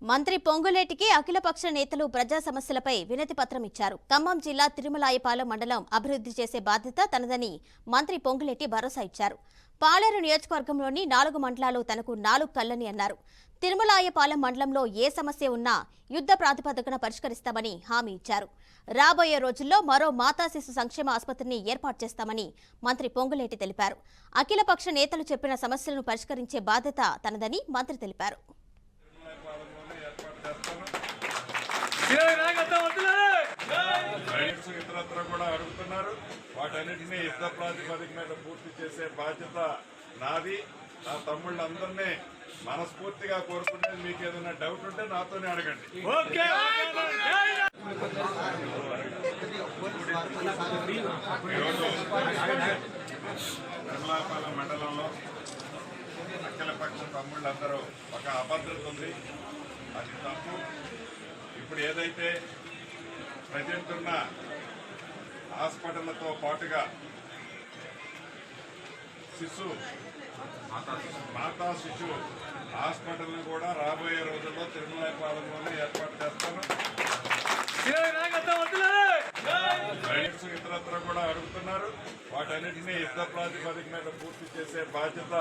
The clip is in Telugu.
మంత్రి పొంగులేటికి అఖిలపక్ష నేతలు ప్రజా సమస్యలపై వినతి పత్రం ఇచ్చారు. ఖమ్మం జిల్లా తిరుమలాయపాలెం మండలం అభివృద్ధి చేసే బాధ్యత తనదని మంత్రి పొంగులేటి భరోసా ఇచ్చారు. పాలేరు నియోజకవర్గంలోని 4 మండలాలు తనకు 4 కళ్లని అన్నారు. తిరుమలాయపాలెం మండలంలో ఏ సమస్య ఉన్నా యుద్ధ ప్రాతిపదికన పరిష్కరిస్తామని హామీ ఇచ్చారు. రాబోయే రోజుల్లో మరో మాతా శిశు సంక్షేమ ఆసుపత్రిని ఏర్పాటు చేస్తామని మంత్రి పొంగులేటి తెలిపారు. అఖిలపక్ష నేతలు చెప్పిన సమస్యలను పరిష్కరించే బాధ్యత తనదని మంత్రి తెలిపారు. ఇతరత్ర కూడా అడుగుతున్నారు. వాటన్నిటినీ యుద్ధ ప్రాతిపదిక మీద పూర్తి చేసే బాధ్యత నాది. నా తమ్ముళ్ళందరినీ మనస్ఫూర్తిగా కోరుకునేది. మీకు ఏదైనా డౌట్ ఉంటే నాతోనే అడగండి. ఈరోజు తిరుమలాయపాలెం మండలంలో అఖిలపక్ష తమ్ముళ్ళందరూ ఒక అభద్రత ఉంది. అది తప్పు. ఇప్పుడు ఏదైతే ప్రజెంట్ ఉన్న హాస్పిటళ్లతో పాటుగా మాతా శిశు హాస్పిటల్ని కూడా రాబోయే రోజుల్లో తిరుమలాయపాలెంలోనే ఏర్పాటు చేస్తాను. ఇతరత్ర కూడా అడుగుతున్నారు. వాటన్నిటినీ యుద్ధ ప్రాతిపదిక మీద పూర్తి చేసే బాధ్యత